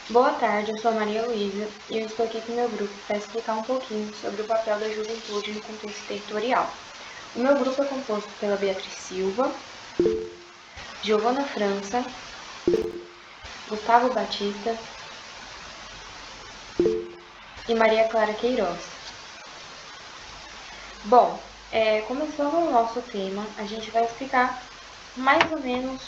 Boa tarde, eu sou a Maria Luísa e eu estou aqui com o meu grupo para explicar um pouquinho sobre o papel da juventude no contexto territorial. O meu grupo é composto pela Beatriz Silva, Giovana França, Gustavo Batista e Maria Clara Queiroz. Bom, começando o nosso tema, a gente vai explicar mais ou menos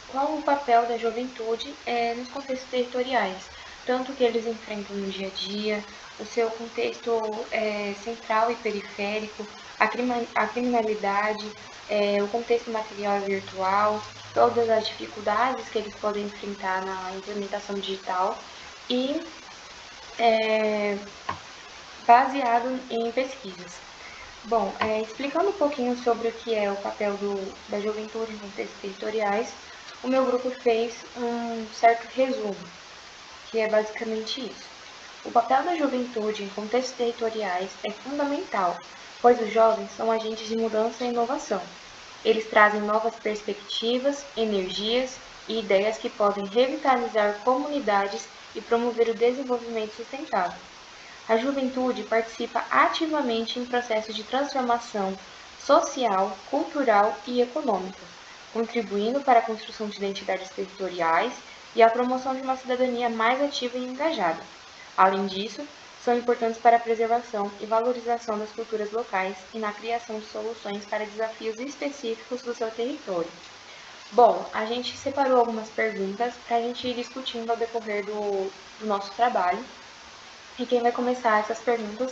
qual o papel da juventude nos contextos territoriais, tanto que eles enfrentam no dia a dia, o seu contexto central e periférico, a criminalidade, o contexto material e virtual, todas as dificuldades que eles podem enfrentar na implementação digital e baseado em pesquisas. Bom, explicando um pouquinho sobre o que é o papel da juventude em contextos territoriais, o meu grupo fez um certo resumo, que é basicamente isso. O papel da juventude em contextos territoriais é fundamental, pois os jovens são agentes de mudança e inovação. Eles trazem novas perspectivas, energias e ideias que podem revitalizar comunidades e promover o desenvolvimento sustentável. A juventude participa ativamente em processos de transformação social, cultural e econômica, contribuindo para a construção de identidades territoriais e a promoção de uma cidadania mais ativa e engajada. Além disso, são importantes para a preservação e valorização das culturas locais e na criação de soluções para desafios específicos do seu território. Bom, a gente separou algumas perguntas para a gente ir discutindo ao decorrer do nosso trabalho. E quem vai começar essas perguntas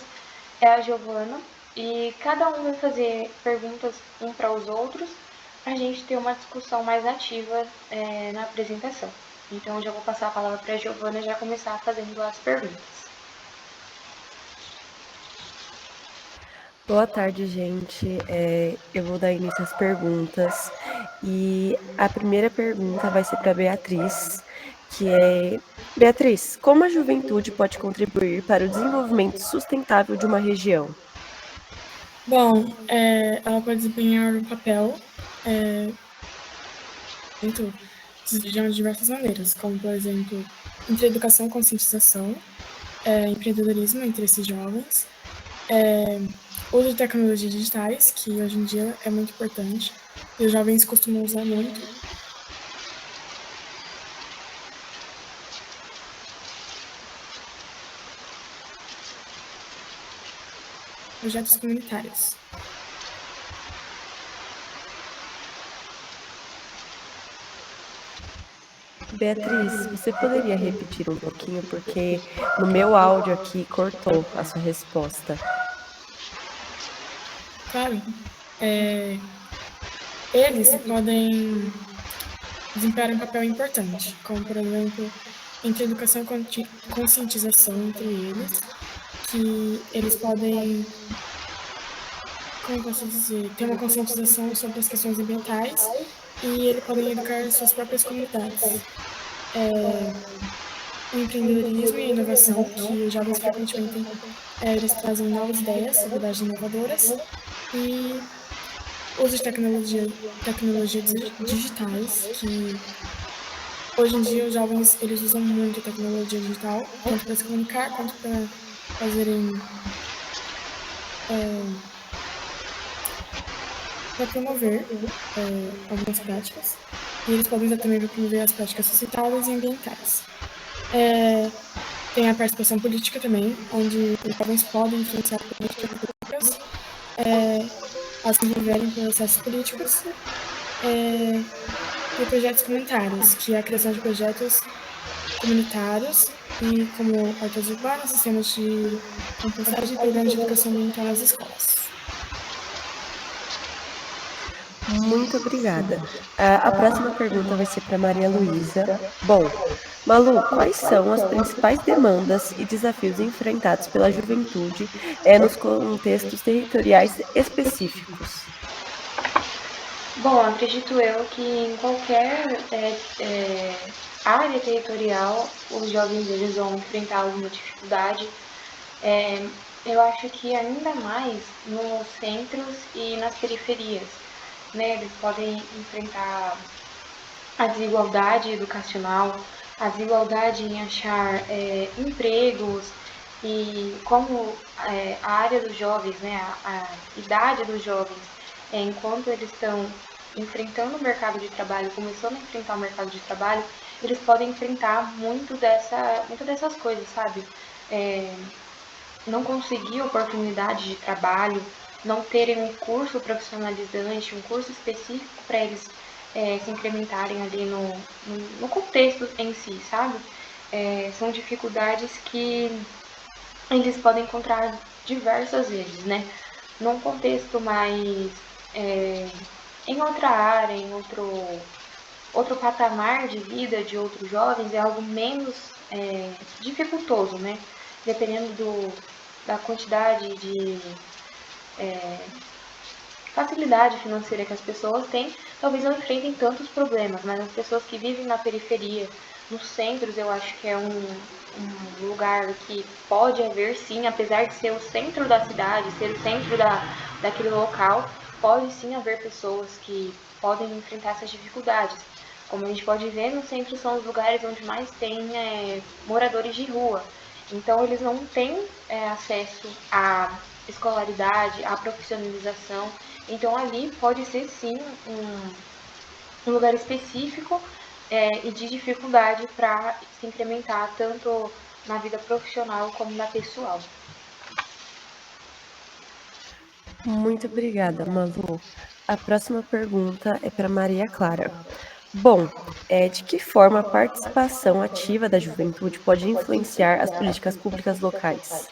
é a Giovana. E cada um vai fazer perguntas um para os outros, para a gente ter uma discussão mais ativa na apresentação. Então, eu já vou passar a palavra para a Giovana já começar fazendo as perguntas. Boa tarde, gente. Eu vou dar início às perguntas. E a primeira pergunta vai ser para Beatriz, que é: Beatriz, como a juventude pode contribuir para o desenvolvimento sustentável de uma região? Bom, ela pode desempenhar um papel dentro de diversas maneiras, como, por exemplo, entre educação e conscientização, empreendedorismo entre esses jovens, uso de tecnologias digitais, que hoje em dia é muito importante, e os jovens costumam usar muito. Projetos comunitários. Beatriz, você poderia repetir um pouquinho, porque no meu áudio aqui cortou a sua resposta. Claro, eles podem desempenhar um papel importante, como, por exemplo, entre educação e conscientização entre eles, que eles podem, como eu posso dizer, ter uma conscientização sobre as questões ambientais e eles podem educar suas próprias comunidades. O empreendedorismo e a inovação, que os jovens frequentemente eles trazem novas ideias, habilidades inovadoras, e uso de tecnologias digitais, que hoje em dia os jovens eles usam muito a tecnologia digital, tanto para se comunicar quanto para fazerem para promover algumas práticas, e eles podem usar também para promover as práticas sustentáveis e ambientais. Tem a participação política também, onde os jovens podem influenciar políticas públicas, ao se envolverem em processos políticos, e projetos comunitários, que é a criação de projetos comunitários, e como hortas urbanas, sistemas de compostagem e programas de educação ambiental nas escolas. Muito obrigada. A próxima pergunta vai ser para Maria Luísa. Bom, Malu, quais são as principais demandas e desafios enfrentados pela juventude nos contextos territoriais específicos? Bom, acredito eu que em qualquer área territorial, os jovens eles vão enfrentar alguma dificuldade. Eu acho que ainda mais nos centros e nas periferias, né? Eles podem enfrentar a desigualdade educacional, a desigualdade em achar empregos e como a área dos jovens, né, a idade dos jovens, enquanto eles estão enfrentando o mercado de trabalho, começando a enfrentar o mercado de trabalho, eles podem enfrentar muito dessas coisas, sabe? Não conseguir oportunidade de trabalho, não terem um curso profissionalizante, um curso específico para eles se incrementarem ali no contexto em si, sabe? São dificuldades que eles podem encontrar diversas vezes, né? Num contexto mais em outra área, em outro patamar de vida de outros jovens, é algo menos dificultoso, né? Dependendo da quantidade de facilidade financeira que as pessoas têm, talvez não enfrentem tantos problemas, mas as pessoas que vivem na periferia, nos centros, eu acho que é um lugar que pode haver sim, apesar de ser o centro da cidade, ser o centro daquele local, pode sim haver pessoas que podem enfrentar essas dificuldades. Como a gente pode ver, no centro são os lugares onde mais tem moradores de rua. Então, eles não têm acesso à escolaridade, à profissionalização. Então, ali pode ser sim um lugar específico e de dificuldade para se incrementar tanto na vida profissional como na pessoal. Muito obrigada, Malu. A próxima pergunta é para Maria Clara. Bom, de que forma a participação ativa da juventude pode influenciar as políticas públicas locais?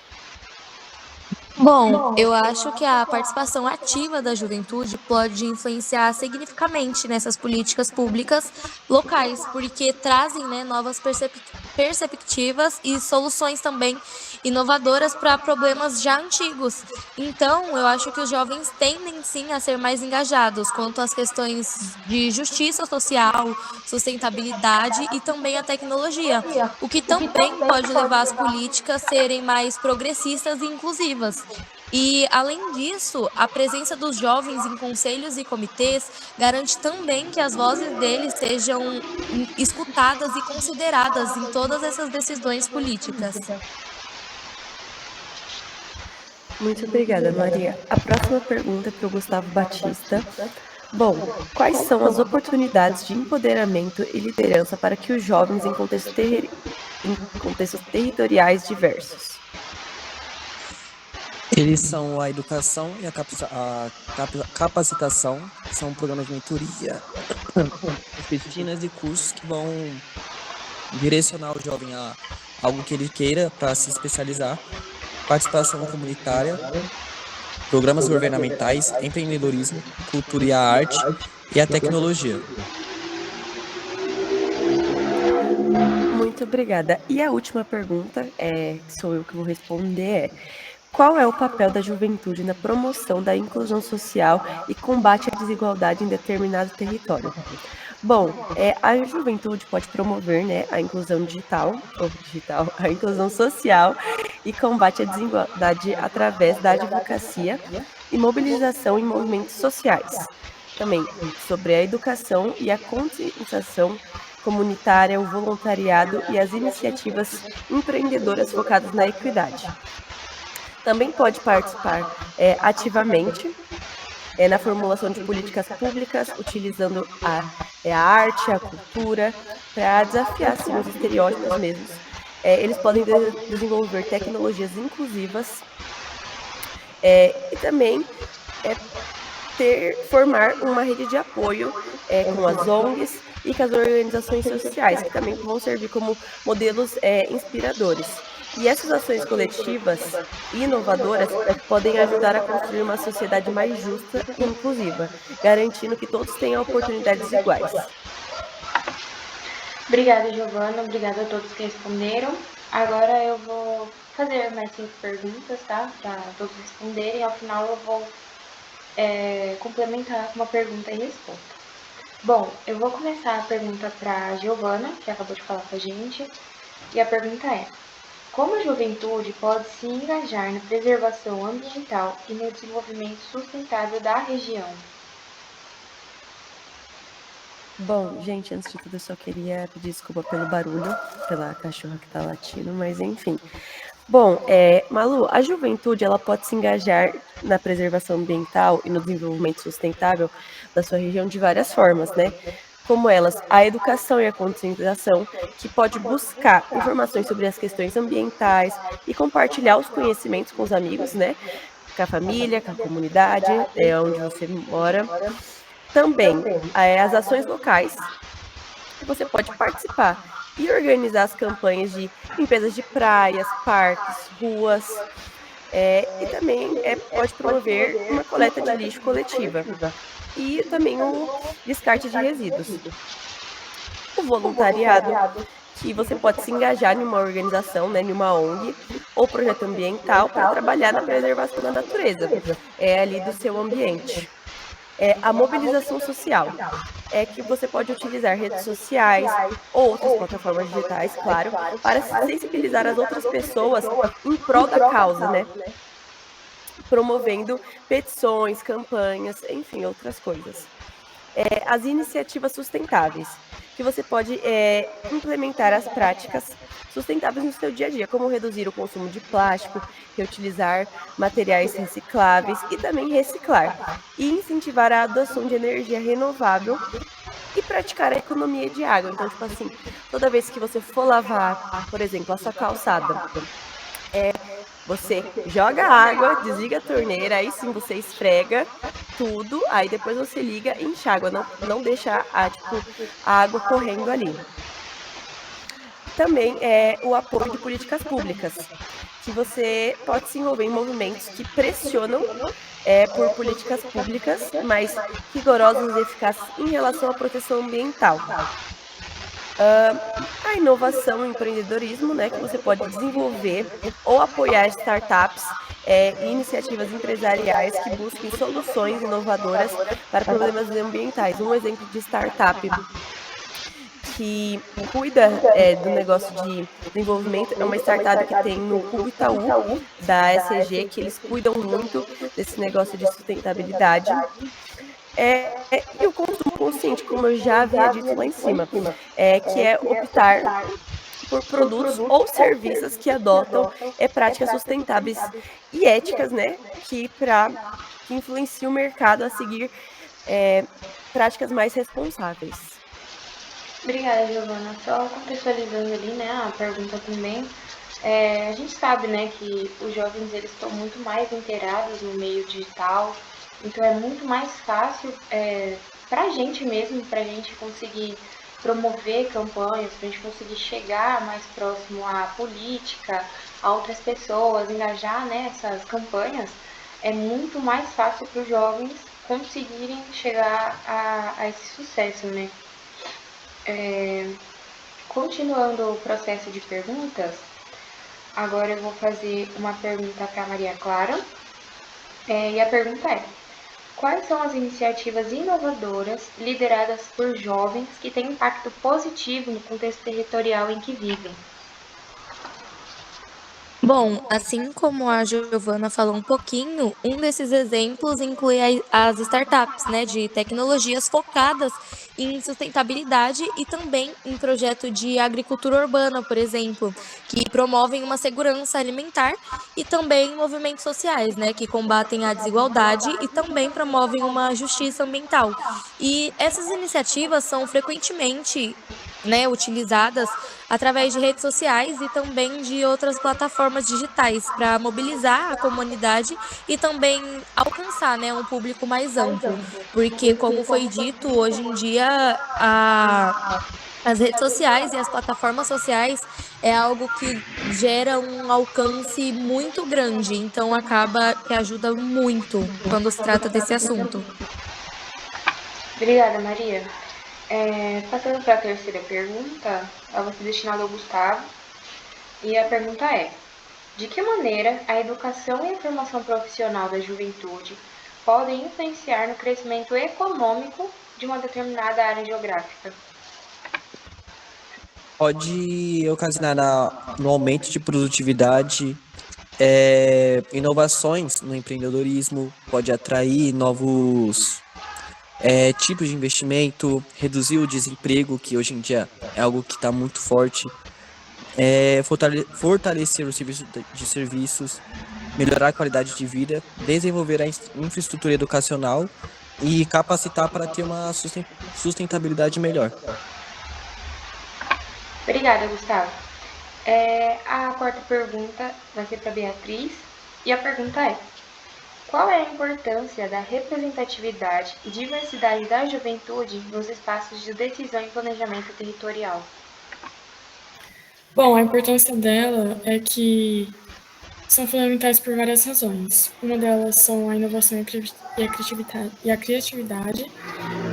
Bom, eu acho que a participação ativa da juventude pode influenciar significativamente nessas políticas públicas locais, porque trazem, né, novas perspectivas e soluções também inovadoras para problemas já antigos. Então, eu acho que os jovens tendem sim a ser mais engajados quanto às questões de justiça social, sustentabilidade e também a tecnologia, o que também pode levar as políticas a serem mais progressistas e inclusivas. E, além disso, a presença dos jovens em conselhos e comitês garante também que as vozes deles sejam escutadas e consideradas em todas essas decisões políticas. Muito obrigada, Maria. A próxima pergunta é para o Gustavo Batista. Bom, quais são as oportunidades de empoderamento e liderança para que os jovens em contextos territoriais diversos? Eles são a educação e a capacitação, que são programas de mentoria, oficinas e cursos que vão direcionar o jovem a algo que ele queira para se especializar, participação comunitária, programas governamentais, empreendedorismo, cultura e a arte e a tecnologia. Muito obrigada. E a última pergunta, sou eu que vou responder, qual é o papel da juventude na promoção da inclusão social e combate à desigualdade em determinado território? Bom, a juventude pode promover, né, a inclusão a inclusão social e combate à desigualdade através da advocacia e mobilização em movimentos sociais. Também sobre a educação e a conscientização comunitária, o voluntariado e as iniciativas empreendedoras focadas na equidade. Também pode participar ativamente na formulação de políticas públicas, utilizando a arte, a cultura, para desafiar assim, os estereótipos mesmos. Eles podem desenvolver tecnologias inclusivas e também formar uma rede de apoio com as ONGs e com as organizações sociais, que também vão servir como modelos inspiradores. E essas ações coletivas e inovadoras podem ajudar a construir uma sociedade mais justa e inclusiva, garantindo que todos tenham oportunidades iguais. Obrigada, Giovana. Obrigada a todos que responderam. Agora eu vou fazer mais 5 perguntas, tá? Para todos responderem. Ao final eu vou complementar com uma pergunta e resposta. Bom, eu vou começar a pergunta para a Giovana, que acabou de falar com a gente. E a pergunta é: como a juventude pode se engajar na preservação ambiental e no desenvolvimento sustentável da região? Bom, gente, antes de tudo eu só queria pedir desculpa pelo barulho, pela cachorra que tá latindo, mas enfim. Bom, Malu, a juventude ela pode se engajar na preservação ambiental e no desenvolvimento sustentável da sua região de várias formas, né? Como elas, a educação e a conscientização, que pode buscar informações sobre as questões ambientais e compartilhar os conhecimentos com os amigos, né? Com a família, com a comunidade, onde você mora. Também, as ações locais, que você pode participar e organizar as campanhas de limpezas de praias, parques, ruas, e também pode promover uma coleta de lixo coletiva e também o descarte de resíduos. O voluntariado, que você pode se engajar em uma organização, né, em uma ONG ou projeto ambiental para trabalhar na preservação da natureza, ali do seu ambiente. A mobilização social, que você pode utilizar redes sociais ou outras plataformas digitais, claro, para sensibilizar as outras pessoas em prol da causa, né? Promovendo petições, campanhas, enfim, outras coisas. As iniciativas sustentáveis, que você pode implementar as práticas sustentáveis no seu dia a dia, como reduzir o consumo de plástico, reutilizar materiais recicláveis e também reciclar, e incentivar a adoção de energia renovável e praticar a economia de água. Então, tipo assim, toda vez que você for lavar, por exemplo, a sua calçada, você joga água, desliga a torneira, aí sim você esfrega tudo, aí depois você liga e enxágua, não deixa a água correndo ali. Também o apoio de políticas públicas, que você pode se envolver em movimentos que pressionam por políticas públicas mais rigorosas e eficazes em relação à proteção ambiental. A inovação e o empreendedorismo, né, que você pode desenvolver ou apoiar startups e iniciativas empresariais que busquem soluções inovadoras para problemas ambientais. Um exemplo de startup que cuida do negócio de desenvolvimento é uma startup que tem no Cubo Itaú, da SEG, que eles cuidam muito desse negócio de sustentabilidade. E o consumo consciente, como eu já havia dito lá em cima, que é optar por produtos ou serviços que adotam práticas sustentáveis e éticas, né, que influenciam o mercado a seguir práticas mais responsáveis. Obrigada, Giovana. Só contextualizando ali, né, a pergunta também. A gente sabe, né, que os jovens eles estão muito mais inteirados no meio digital, então é muito mais fácil para a gente mesmo, para a gente conseguir promover campanhas, para a gente conseguir chegar mais próximo à política, a outras pessoas, engajar nessas campanhas, é muito mais fácil para os jovens conseguirem chegar a esse sucesso, né? Continuando o processo de perguntas, agora eu vou fazer uma pergunta para a Maria Clara. E a pergunta é: quais são as iniciativas inovadoras lideradas por jovens que têm impacto positivo no contexto territorial em que vivem? Bom, assim como a Giovana falou um pouquinho, um desses exemplos inclui as startups, né, de tecnologias focadas em sustentabilidade e também em projeto de agricultura urbana, por exemplo, que promovem uma segurança alimentar e também movimentos sociais, né, que combatem a desigualdade e também promovem uma justiça ambiental. E essas iniciativas são frequentemente, né, utilizadas através de redes sociais e também de outras plataformas digitais para mobilizar a comunidade e também alcançar, né, um público mais amplo, porque como foi dito, hoje em dia as redes sociais e as plataformas sociais é algo que gera um alcance muito grande, então acaba que ajuda muito quando se trata desse assunto. Obrigada, Maria. Passando para a terceira pergunta, ela vai ser destinada ao Gustavo. E a pergunta é: de que maneira a educação e a formação profissional da juventude podem influenciar no crescimento econômico de uma determinada área geográfica? Pode ocasionar no aumento de produtividade, inovações no empreendedorismo, pode atrair tipos de investimento, reduzir o desemprego, que hoje em dia é algo que está muito forte, fortalecer o serviço de serviços, melhorar a qualidade de vida, desenvolver a infraestrutura educacional e capacitar para ter uma sustentabilidade melhor. Obrigada, Gustavo. A quarta pergunta vai ser para Beatriz, e a pergunta é: qual é a importância da representatividade e diversidade da juventude nos espaços de decisão e planejamento territorial? Bom, a importância dela é que são fundamentais por várias razões. Uma delas são a inovação e a criatividade,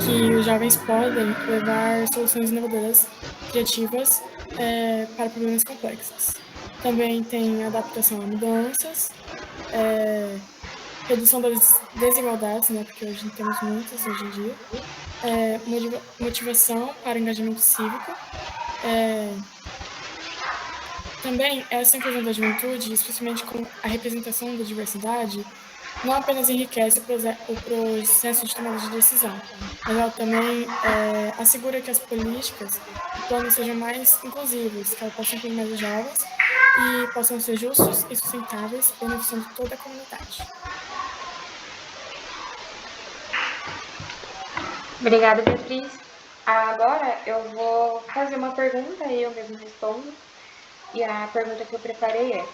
que os jovens podem levar soluções inovadoras, criativas, para problemas complexos. Também tem adaptação a mudanças, redução das desigualdades, né, porque hoje temos muitas hoje em dia, motivação para engajamento cívico, também essa inclusão da juventude, especialmente com a representação da diversidade, não apenas enriquece o processo de tomada de decisão, mas ela também assegura que as políticas e planos sejam mais inclusivos, que elas possam incluir mais os jovens e possam ser justos e sustentáveis, beneficiando toda a comunidade. Obrigada, Beatriz. Agora eu vou fazer uma pergunta e eu mesmo respondo. E a pergunta que eu preparei é: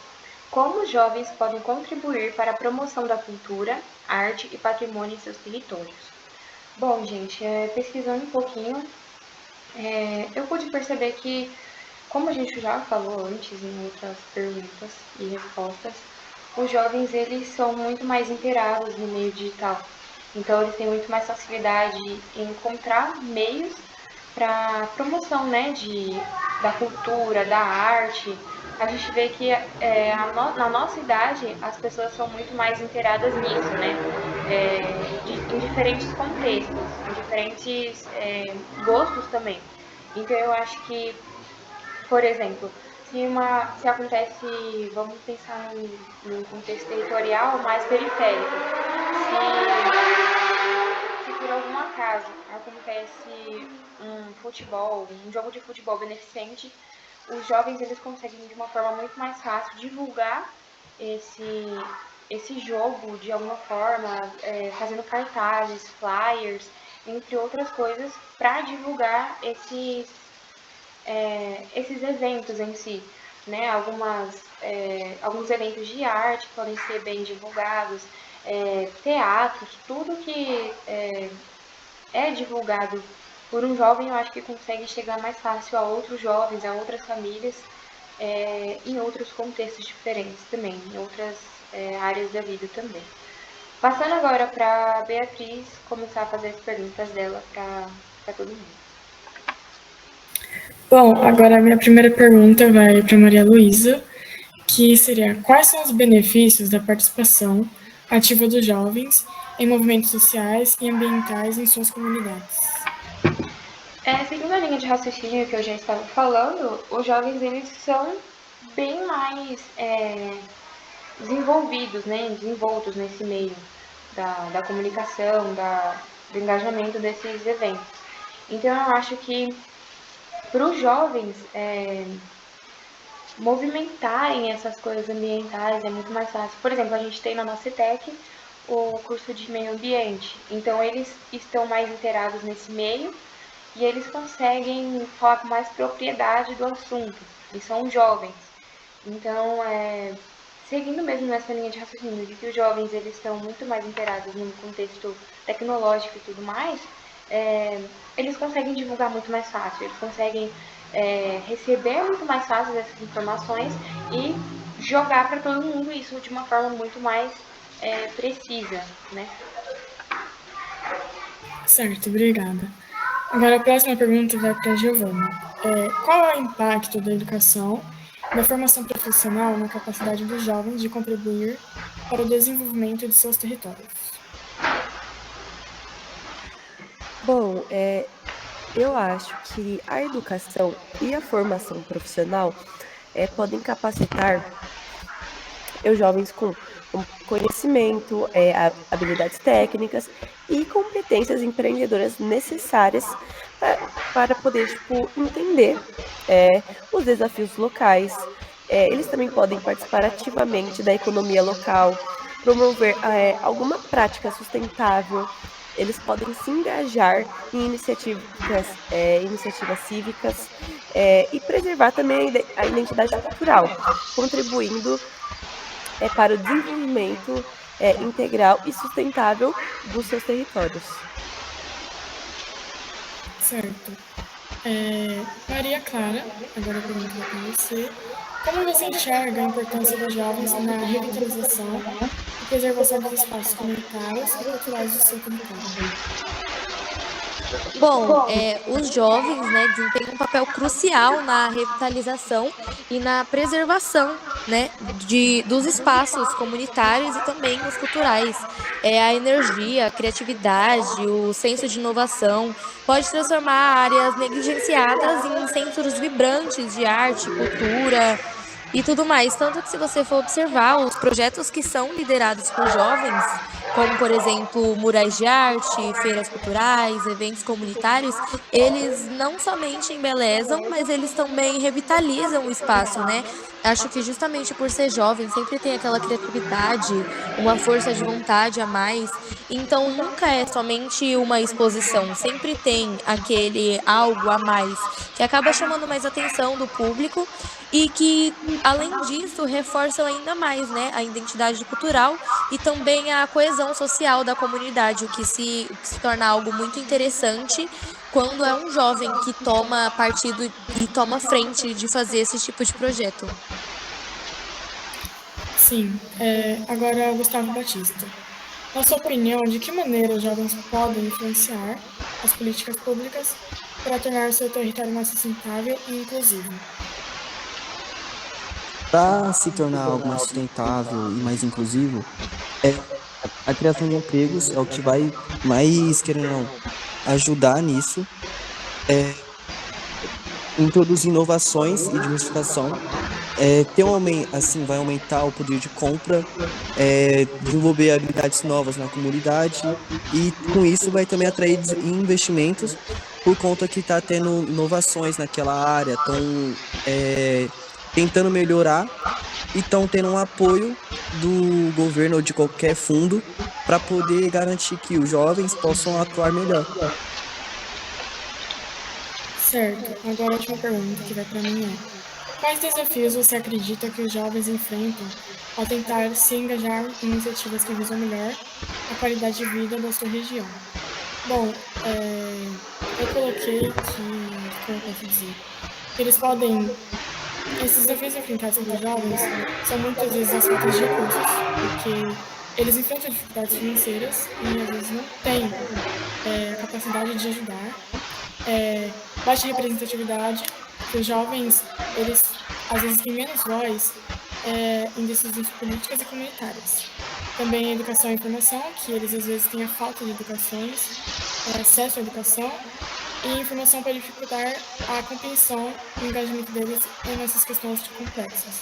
como os jovens podem contribuir para a promoção da cultura, arte e patrimônio em seus territórios? Bom, gente, pesquisando um pouquinho, eu pude perceber que, como a gente já falou antes em outras perguntas e respostas, os jovens eles são muito mais inteirados no meio digital. Então eles têm muito mais facilidade em encontrar meios para promoção, né, da cultura, da arte. A gente vê que na nossa idade as pessoas são muito mais inteiradas nisso, né, em diferentes contextos, em diferentes gostos também. Então eu acho que, por exemplo, se acontece, vamos pensar num contexto territorial mais periférico, se por algum acaso acontece um jogo de futebol beneficente, os jovens eles conseguem de uma forma muito mais fácil divulgar esse jogo de alguma forma, fazendo cartazes, flyers, entre outras coisas, para divulgar esses eventos em si, né? Alguns eventos de arte podem ser bem divulgados, teatros, tudo que é divulgado por um jovem, eu acho que consegue chegar mais fácil a outros jovens, a outras famílias, em outros contextos diferentes também, em outras áreas da vida também. Passando agora para a Beatriz começar a fazer as perguntas dela para todo mundo. Bom, agora a minha primeira pergunta vai para Maria Luísa, que seria: quais são os benefícios da participação ativa dos jovens em movimentos sociais e ambientais em suas comunidades? Seguindo a linha de raciocínio que eu já estava falando, os jovens eles são bem mais desenvolvidos, né, desenvoltos nesse meio da comunicação, do engajamento desses eventos. Então eu acho que para os jovens movimentarem essas coisas ambientais é muito mais fácil. Por exemplo, a gente tem na nossa ETEC o curso de meio ambiente, então eles estão mais inteirados nesse meio e eles conseguem falar com mais propriedade do assunto, eles são jovens. Então, seguindo mesmo nessa linha de raciocínio de que os jovens eles estão muito mais inteirados no contexto tecnológico e tudo mais, eles conseguem divulgar muito mais fácil, eles conseguem receber muito mais fácil essas informações e jogar para todo mundo isso de uma forma muito mais precisa, né? Certo, obrigada. Agora a próxima pergunta vai para a Giovana. Qual é o impacto da educação e da formação profissional na capacidade dos jovens de contribuir para o desenvolvimento de seus territórios? Bom, eu acho que a educação e a formação profissional podem capacitar os jovens com conhecimento, habilidades técnicas e competências empreendedoras necessárias para poder, tipo, entender os desafios locais. Eles também podem participar ativamente da economia local, promover alguma prática sustentável. Eles podem se engajar em iniciativas cívicas e preservar também a identidade cultural, contribuindo para o desenvolvimento integral e sustentável dos seus territórios. Certo. Maria Clara, agora eu pergunto para você. Como você enxerga a importância dos jovens na revitalização e preservação dos espaços comunitários e culturais do seu território? Bom, os jovens, né, desempenham um papel crucial na revitalização e na preservação, né, dos espaços comunitários e também os culturais. A energia, a criatividade, o senso de inovação pode transformar áreas negligenciadas em centros vibrantes de arte, cultura e tudo mais. Tanto que, se você for observar os projetos que são liderados por jovens, como, por exemplo, murais de arte, feiras culturais, eventos comunitários, eles não somente embelezam, mas eles também revitalizam o espaço, né? Acho que, justamente por ser jovem, sempre tem aquela criatividade, uma força de vontade a mais. Então, nunca é somente uma exposição, sempre tem aquele algo a mais que acaba chamando mais atenção do público e que, além disso, reforçam ainda mais, né, a identidade cultural e também a coesão social da comunidade, o que se torna algo muito interessante quando é um jovem que toma partido e toma frente de fazer esse tipo de projeto. Sim. Agora, Gustavo Batista. Na sua opinião, de que maneira os jovens podem influenciar as políticas públicas para tornar o seu território mais sustentável e inclusivo? Para se tornar algo mais sustentável e mais inclusivo, é a criação de empregos é o que vai mais, querendo ou não, ajudar nisso, introduzir inovações e diversificação, assim, vai aumentar o poder de compra, desenvolver habilidades novas na comunidade e, com isso, vai também atrair investimentos por conta que está tendo inovações naquela área, estão tentando melhorar e estão tendo um apoio do governo ou de qualquer fundo para poder garantir que os jovens possam atuar melhor. Certo. Agora, a última pergunta que vai para mim é: quais desafios você acredita que os jovens enfrentam ao tentar se engajar em iniciativas que visam melhor a qualidade de vida da sua região? Bom, eu coloquei que, como eu posso dizer, que eles podem. Esses desafios enfrentados pelos jovens são muitas vezes as faltas de recursos, porque eles enfrentam dificuldades financeiras e às vezes não têm a capacidade de ajudar, baixa representatividade, que os jovens, eles às vezes têm menos voz em decisões políticas e comunitárias. Também a educação e informação, que eles às vezes têm a falta de educações, acesso à educação e informação para dificultar a compreensão e o engajamento deles nessas questões complexas.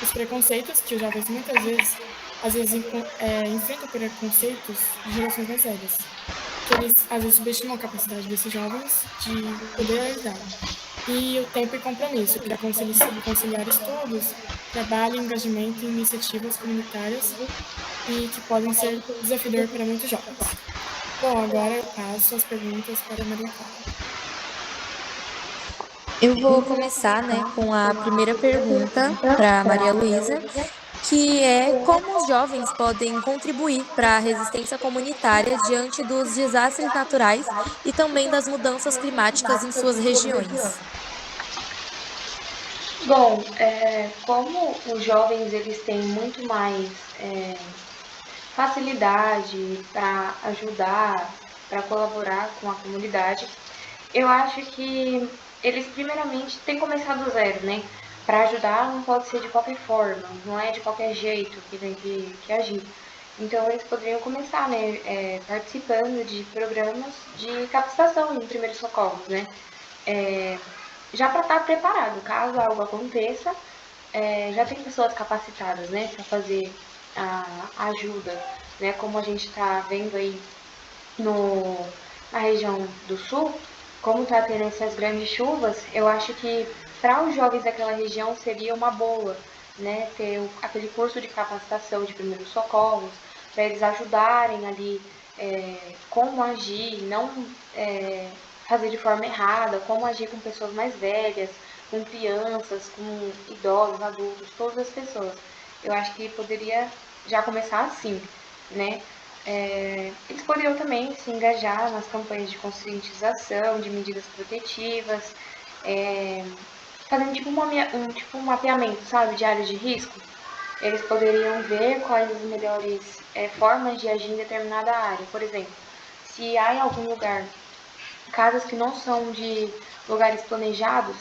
Os preconceitos, que os jovens muitas vezes, às vezes, enfrentam preconceitos de gerações mais velhas, que eles às vezes subestimam a capacidade desses jovens de poder ajudar. E o tempo e compromisso, para conciliar estudos, trabalho e engajamento em iniciativas comunitárias e que podem ser desafiador para muitos jovens. Bom, agora eu passo as perguntas para a Maria Clara. Eu vou começar, né, com a primeira pergunta para Maria Luísa, que é: como os jovens podem contribuir para a resistência comunitária diante dos desastres naturais e também das mudanças climáticas em suas regiões? Bom, como os jovens eles têm muito mais facilidade para ajudar, para colaborar com a comunidade, eu acho que eles primeiramente têm que começar do zero, né? Para ajudar não pode ser de qualquer forma, não é de qualquer jeito que tem que agir. Então eles poderiam começar, né, participando de programas de capacitação em primeiros socorros, né? Já para estar preparado, caso algo aconteça, já tem pessoas capacitadas, né, para fazer a ajuda, né, como a gente está vendo aí na região do sul, como está tendo essas grandes chuvas, eu acho que para os jovens daquela região seria uma boa, né, ter aquele curso de capacitação de primeiros socorros, para eles ajudarem ali como agir, não fazer de forma errada, como agir com pessoas mais velhas, com crianças, com idosos, adultos, todas as pessoas. Eu acho que poderia já começar assim, né? Eles poderiam também se engajar nas campanhas de conscientização, de medidas protetivas, fazendo tipo um mapeamento, sabe, de áreas de risco. Eles poderiam ver quais as melhores formas de agir em determinada área. Por exemplo, se há em algum lugar casas que não são de lugares planejados,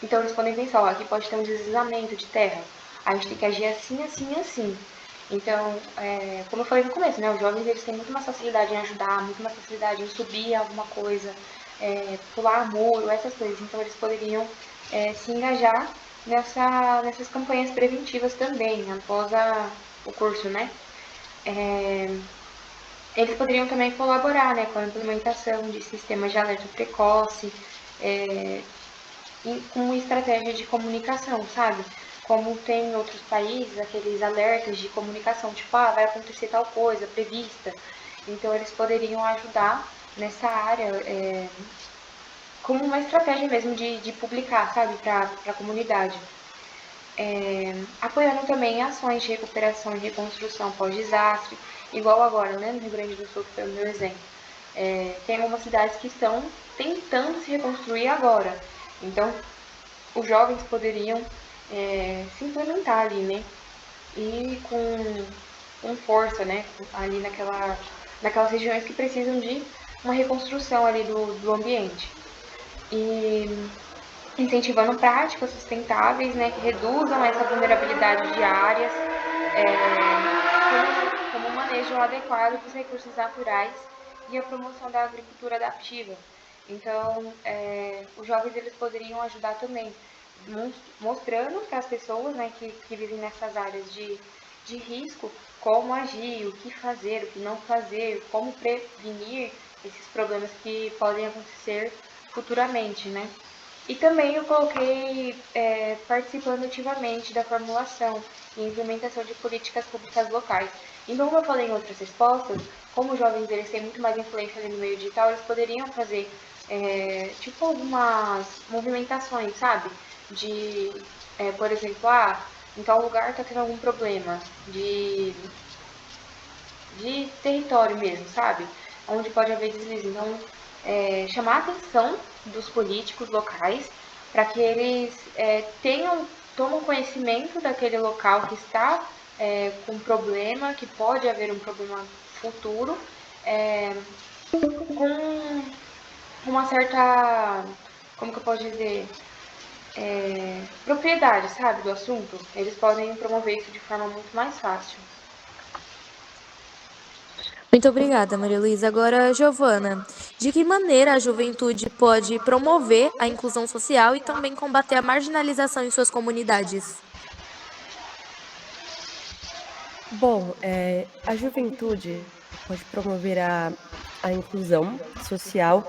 então eles podem pensar, ó, aqui pode ter um deslizamento de terra, a gente tem que agir assim, assim, assim. Então, como eu falei no começo, né, os jovens eles têm muito mais facilidade em ajudar, muito mais facilidade em subir alguma coisa, pular muro, essas coisas. Então eles poderiam se engajar nessas campanhas preventivas também, após o curso, né? Eles poderiam também colaborar, né, com a implementação de sistemas de alerta precoce, e com estratégia de comunicação, sabe? Como tem em outros países, aqueles alertas de comunicação, tipo, vai acontecer tal coisa prevista. Então, eles poderiam ajudar nessa área, como uma estratégia mesmo de publicar, sabe, para a comunidade. Apoiando também ações de recuperação e reconstrução pós-desastre, igual agora, né, no Rio Grande do Sul, que foi o meu exemplo. Tem algumas cidades que estão tentando se reconstruir agora. Então, os jovens poderiam se implementar ali, né? E com força, né? Ali naquelas regiões que precisam de uma reconstrução ali do ambiente. E incentivando práticas sustentáveis, né? Que reduzam essa vulnerabilidade de áreas, como o manejo adequado dos recursos naturais e a promoção da agricultura adaptiva. Então, os jovens eles poderiam ajudar também, mostrando para as pessoas, né, que vivem nessas áreas de risco, como agir, o que fazer, o que não fazer, como prevenir esses problemas que podem acontecer futuramente, né? E também eu coloquei participando ativamente da formulação e implementação de políticas públicas locais. Então, como eu falei em outras respostas, como os jovens eles têm muito mais influência ali no meio digital, eles poderiam fazer tipo algumas movimentações, sabe? Por exemplo, em tal lugar está tendo algum problema de território mesmo, sabe? Onde pode haver deslize. Então, chamar a atenção dos políticos locais para que eles tomam conhecimento daquele local que está com problema, que pode haver um problema futuro, com uma certa, como que eu posso dizer, propriedade, sabe, do assunto. Eles podem promover isso de forma muito mais fácil. Muito obrigada, Maria Luísa. Agora, Giovana, de que maneira a juventude pode promover a inclusão social e também combater a marginalização em suas comunidades? Bom, a juventude pode promover a inclusão social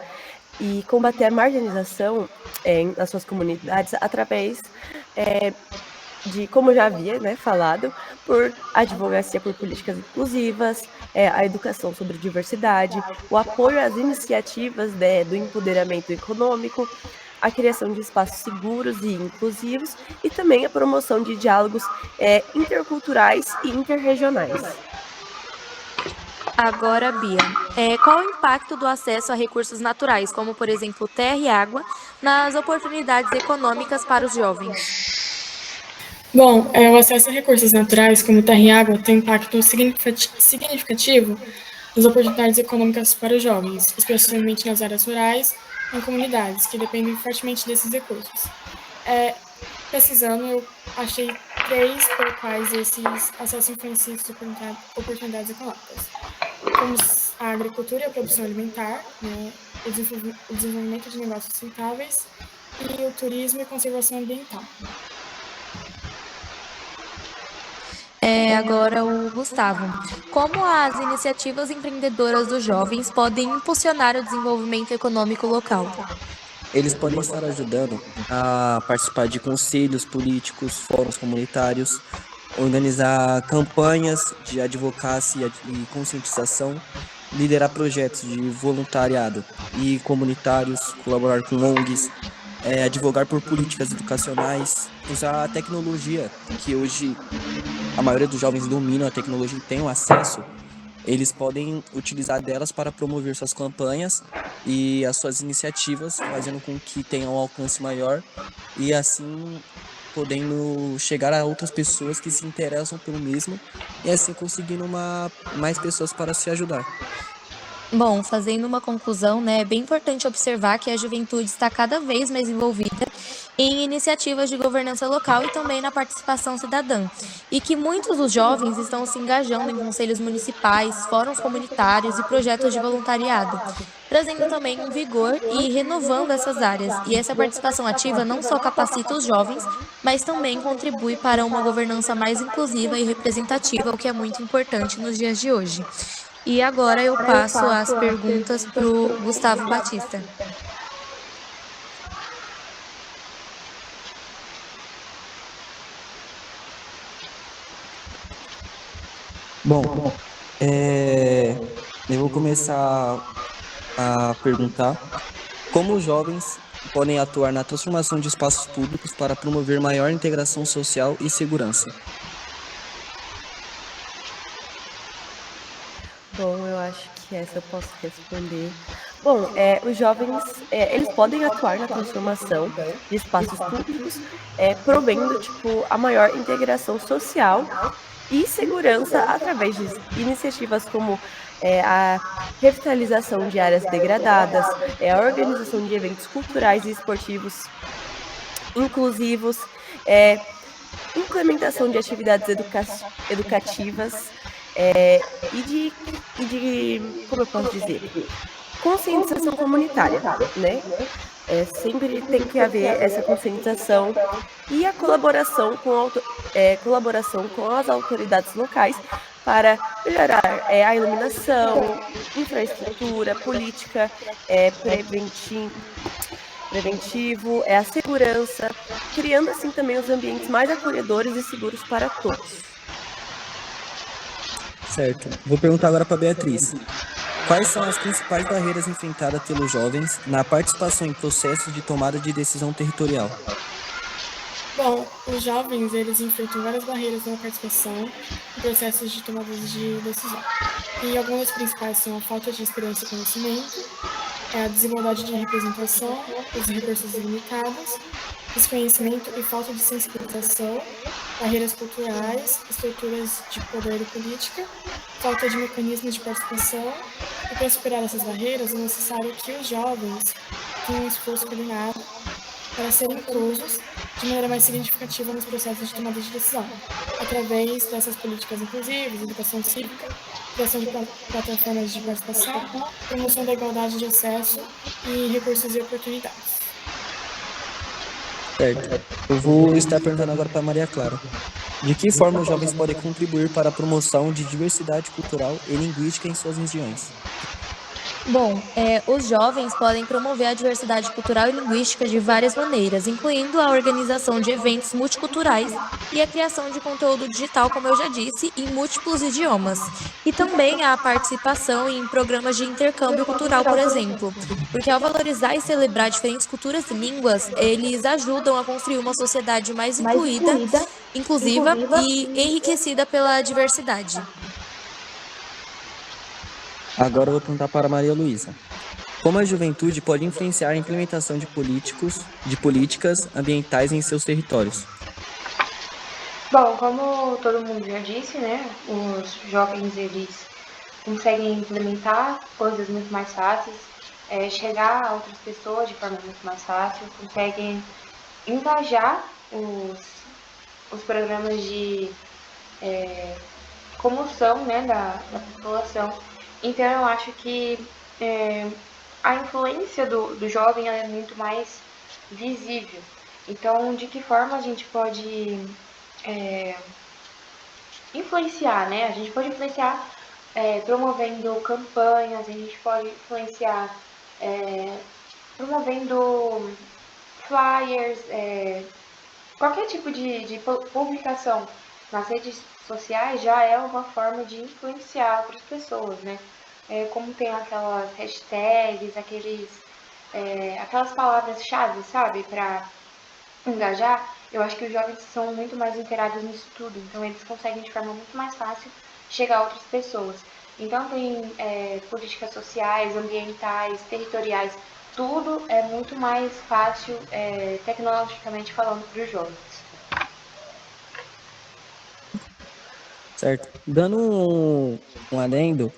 e combater a marginalização nas suas comunidades através de, como eu já havia falado, por advocacia por políticas inclusivas, a educação sobre diversidade, o apoio às iniciativas do empoderamento econômico, a criação de espaços seguros e inclusivos e também a promoção de diálogos interculturais e interregionais. Agora, Bia, qual o impacto do acesso a recursos naturais, como, por exemplo, terra e água, nas oportunidades econômicas para os jovens? Bom, o acesso a recursos naturais, como terra e água, tem um impacto significativo nas oportunidades econômicas para os jovens, especialmente nas áreas rurais e em comunidades que dependem fortemente desses recursos. Pesquisando, eu achei 3 por quais esses acessos influenciam as oportunidades econômicas, como a agricultura e a produção alimentar, né, o desenvolvimento de negócios sustentáveis e o turismo e conservação ambiental. agora o Gustavo. Como as iniciativas empreendedoras dos jovens podem impulsionar o desenvolvimento econômico local? Eles podem estar ajudando a participar de conselhos políticos, fóruns comunitários, organizar campanhas de advocacia e conscientização, liderar projetos de voluntariado e comunitários, colaborar com ONGs, advogar por políticas educacionais, usar a tecnologia, que hoje a maioria dos jovens dominam a tecnologia e têm o acesso. Eles podem utilizar delas para promover suas campanhas e as suas iniciativas, fazendo com que tenham um alcance maior e assim podendo chegar a outras pessoas que se interessam pelo mesmo e assim conseguindo mais pessoas para se ajudar. Bom, fazendo uma conclusão, né, é bem importante observar que a juventude está cada vez mais envolvida em iniciativas de governança local e também na participação cidadã, e que muitos dos jovens estão se engajando em conselhos municipais, fóruns comunitários e projetos de voluntariado, trazendo também um vigor e renovando essas áreas. E essa participação ativa não só capacita os jovens, mas também contribui para uma governança mais inclusiva e representativa, o que é muito importante nos dias de hoje. E agora eu passo as perguntas para o Gustavo Batista. Bom, eu vou começar a perguntar como os jovens podem atuar na transformação de espaços públicos para promover maior integração social e segurança. Bom, eu acho que essa eu posso responder. Bom, os jovens, eles podem atuar na transformação de espaços públicos, provendo, tipo, a maior integração social e segurança através de iniciativas como a revitalização de áreas degradadas, a organização de eventos culturais e esportivos inclusivos, implementação de atividades educativas como eu posso dizer, conscientização comunitária, né? Sempre tem que haver essa conscientização e a colaboração com as autoridades locais para melhorar a iluminação, infraestrutura, política, preventivo, a segurança, criando assim também os ambientes mais acolhedores e seguros para todos. Certo. Vou perguntar agora para a Beatriz. Quais são as principais barreiras enfrentadas pelos jovens na participação em processos de tomada de decisão territorial? Bom, os jovens, eles enfrentam várias barreiras na participação em processos de tomada de decisão. E algumas das principais são a falta de experiência e conhecimento, a desigualdade de representação, os recursos limitados, desconhecimento e falta de sensibilização, barreiras culturais, estruturas de poder e política, falta de mecanismos de participação. E para superar essas barreiras, é necessário que os jovens tenham um esforço coordenado para serem inclusos de maneira mais significativa nos processos de tomada de decisão, através dessas políticas inclusivas, educação cívica, criação de plataformas de participação, promoção da igualdade de acesso e recursos e oportunidades. Certo. Eu vou estar perguntando agora para Maria Clara. De que forma os jovens podem contribuir para a promoção de diversidade cultural e linguística em suas regiões? Bom, os jovens podem promover a diversidade cultural e linguística de várias maneiras, incluindo a organização de eventos multiculturais e a criação de conteúdo digital, como eu já disse, em múltiplos idiomas. E também a participação em programas de intercâmbio cultural, por exemplo, porque ao valorizar e celebrar diferentes culturas e línguas, eles ajudam a construir uma sociedade mais incluída, inclusiva e enriquecida pela diversidade. Agora eu vou perguntar para a Maria Luísa. Como a juventude pode influenciar a implementação de políticas ambientais em seus territórios? Bom, como todo mundo já disse, né, os jovens, eles conseguem implementar coisas muito mais fáceis, chegar a outras pessoas de forma muito mais fácil, conseguem engajar os programas de comoção, né, da população. Então, eu acho que a influência do jovem é muito mais visível. Então, de que forma a gente pode influenciar, né? A gente pode influenciar promovendo campanhas, a gente pode influenciar promovendo flyers, qualquer tipo de publicação nas redes sociais já é uma forma de influenciar outras pessoas, né? Como tem aquelas hashtags, aquelas palavras-chave, sabe, para engajar, eu acho que os jovens são muito mais inteirados nisso tudo, então eles conseguem de forma muito mais fácil chegar a outras pessoas. Então tem políticas sociais, ambientais, territoriais, tudo é muito mais fácil tecnologicamente falando para os jovens. Certo. Dando um adendo,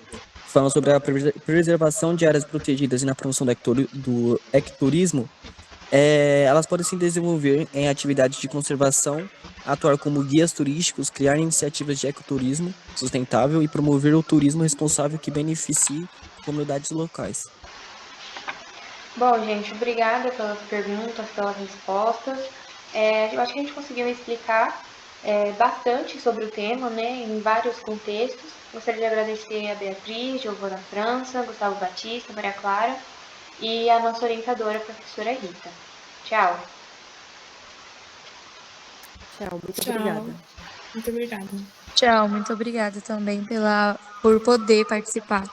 falando sobre a preservação de áreas protegidas e na promoção do ecoturismo, elas podem se desenvolver em atividades de conservação, atuar como guias turísticos, criar iniciativas de ecoturismo sustentável e promover o turismo responsável que beneficie comunidades locais. Bom, gente, obrigada pelas perguntas, pelas respostas. Eu acho que a gente conseguiu explicar bastante sobre o tema, né, em vários contextos. Gostaria de agradecer a Beatriz, Giovana França, Gustavo Batista, Maria Clara e a nossa orientadora, a professora Rita. Tchau. Tchau, muito Tchau. obrigada. Muito obrigada. Tchau, muito obrigada também por poder participar.